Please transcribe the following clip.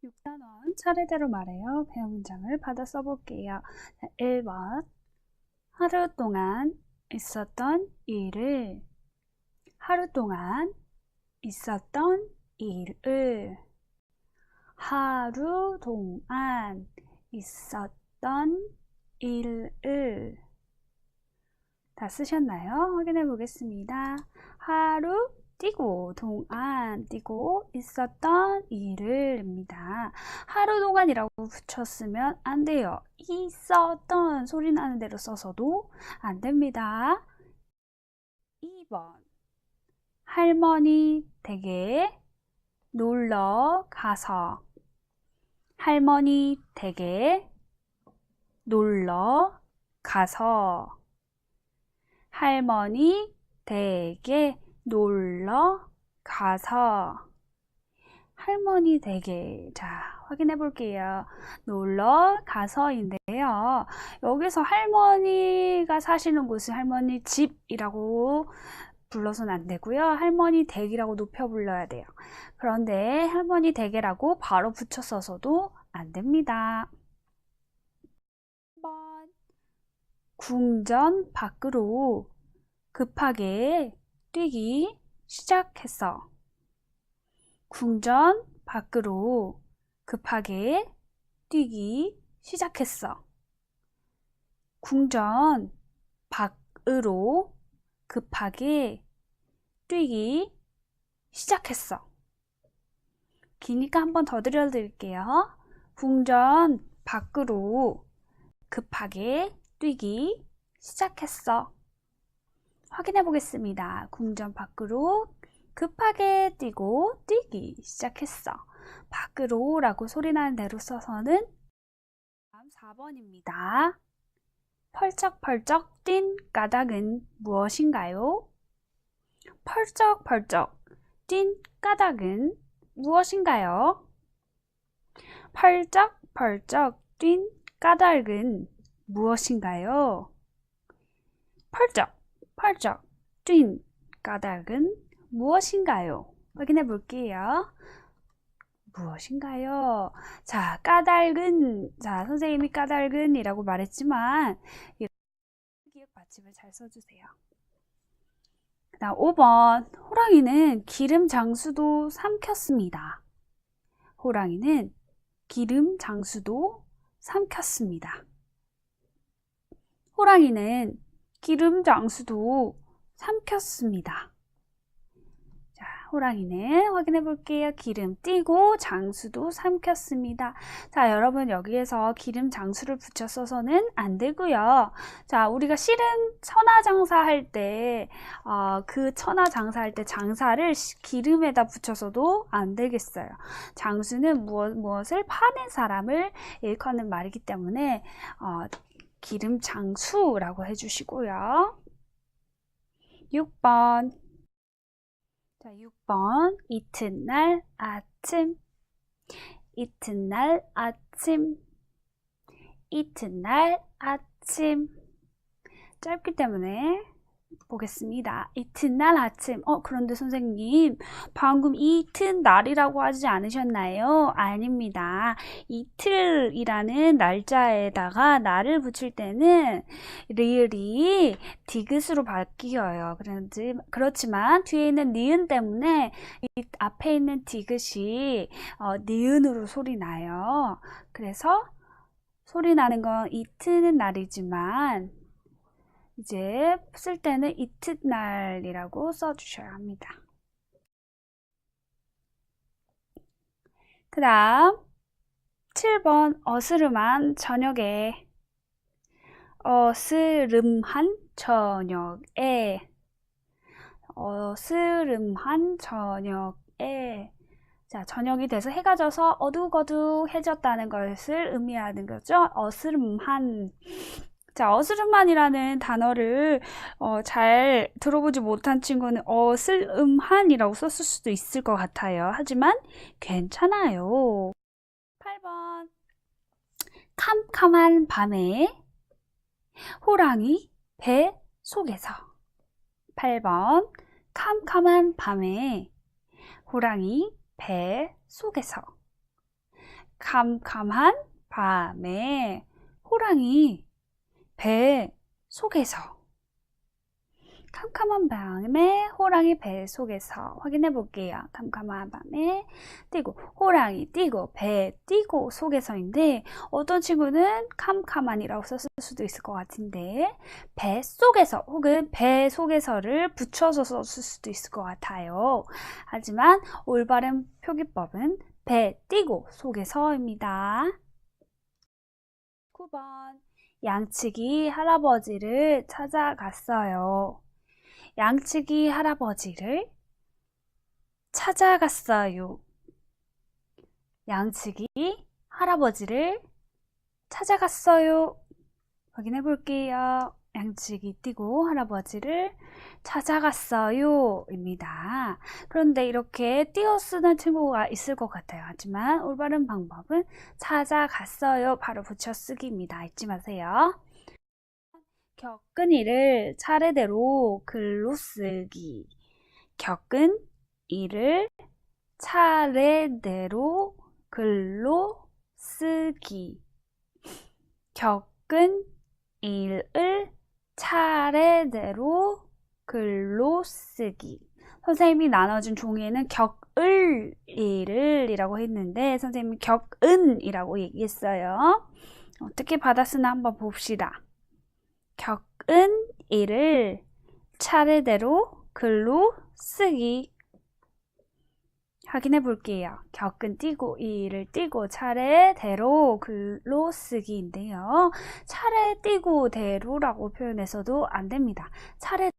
6단원 차례대로 말해요. 배운 문장을 받아 써볼게요. 1번 하루 동안 있었던 일을 하루 동안 있었던 일을 하루 동안 있었던 일을 다 쓰셨나요? 확인해 보겠습니다. 하루 띄고 동안 띄고 있었던 일을입니다. 하루 동안이라고 붙였으면 안 돼요. 있었던 소리 나는 대로 써서도 안 됩니다. 2번 할머니 댁에 놀러 가서 할머니 댁에 놀러 가서 할머니 댁에 놀러 가서 할머니 댁에 자 확인해 볼게요. 놀러 가서인데요. 여기서 할머니가 사시는 곳은 할머니 집이라고 불러서는 안 되고요. 할머니 댁이라고 높여 불러야 돼요. 그런데 할머니 댁이라고 바로 붙여 써서도 안 됩니다. 3번 궁전 밖으로 급하게 뛰기 시작했어. 궁전 밖으로 급하게 뛰기 시작했어. 궁전 밖으로 급하게 뛰기 시작했어. 기니까 한 번 더 들려드릴게요. 궁전 밖으로 급하게 뛰기 시작했어. 확인해 보겠습니다. 궁전 밖으로 급하게 뛰고 뛰기 시작했어. 밖으로 라고 소리 나는 대로 써서는 다음 4번입니다. 펄쩍펄쩍 뛴 까닭은 무엇인가요? 펄쩍펄쩍 뛴 까닭은 무엇인가요? 펄쩍펄쩍 뛴 까닭은 무엇인가요? 펄쩍 뛴 까닭은 무엇인가요? 확인해 볼게요. 무엇인가요? 자, 까닭은, 자, 선생님이 까닭은 이라고 말했지만, 기억 받침을 잘 써주세요. 그 다음 5번, 호랑이는 기름 장수도 삼켰습니다. 호랑이는 기름 장수도 삼켰습니다. 호랑이는 기름 장수도 삼켰습니다. 자, 호랑이는 확인해 볼게요. 기름 띄고 장수도 삼켰습니다. 자, 여러분 여기에서 기름 장수를 붙여 써서는 안 되고요. 자, 우리가 실은 천하장사 할 때 그 천하장사할 때 장사를 기름에다 붙여서도 안 되겠어요. 장수는 무엇을 파는 사람을 일컫는 말이기 때문에 기름 장수라고 해주시고요. 6번. 자, 6번. 이튿날 아침. 이튿날 아침. 이튿날 아침. 짧기 때문에 보겠습니다. 이튿날 아침. 그런데 선생님, 방금 이튿날이라고 하지 않으셨나요? 아닙니다. 이틀이라는 날짜에다가 날을 붙일 때는 리을이 디귿으로 바뀌어요. 그렇지만 뒤에 있는 니은 때문에 이 앞에 있는 디귿이 니은으로 소리 나요. 그래서 소리 나는 건 이튿 날이지만 이제 쓸 때는 이튿날이라고 써주셔야 합니다. 그 다음 7번 어스름한 저녁에 어스름한 저녁에 어스름한 저녁에 자, 저녁이 돼서 해가 져서 어둑어둑해졌다는 것을 의미하는 거죠. 어스름한 자, 어스름한이라는 단어를 잘 들어보지 못한 친구는 어슬음한이라고 썼을 수도 있을 것 같아요. 하지만 괜찮아요. 8번 캄캄한 밤에 호랑이 배 속에서 8번 캄캄한 밤에 호랑이 배 속에서 캄캄한 밤에 호랑이 배 속에서. 캄캄한 밤에 호랑이 배 속에서. 확인해 볼게요. 캄캄한 밤에 뛰고, 호랑이 뛰고, 배 뛰고 속에서인데, 어떤 친구는 캄캄한이라고 썼을 수도 있을 것 같은데, 배 속에서 혹은 배 속에서를 붙여서 썼을 수도 있을 것 같아요. 하지만 올바른 표기법은 배 뛰고 속에서입니다. 9번. 양치기 할아버지를 찾아갔어요. 양치기 할아버지를 찾아갔어요. 양치기 할아버지를 찾아갔어요. 확인해 볼게요. 양치기 띄고 할아버지를 찾아갔어요 입니다. 그런데 이렇게 띄어 쓰는 친구가 있을 것 같아요. 하지만 올바른 방법은 찾아갔어요 바로 붙여 쓰기입니다. 잊지 마세요. 겪은 일을 차례대로 글로 쓰기. 겪은 일을 차례대로 글로 쓰기. 겪은 일을 차례대로 글로 쓰기. 선생님이 나눠준 종이에는 겪을 일을 이라고 했는데 선생님이 겪은 이라고 얘기했어요. 어떻게 받아 쓰나 한번 봅시다. 겪은 일을 차례대로 글로 쓰기. 확인해 볼게요. 겪은 띄고 일을 띄고 차례대로 글로 쓰기인데요. 차례 띄고 대로라고 표현해서도 안 됩니다. 차례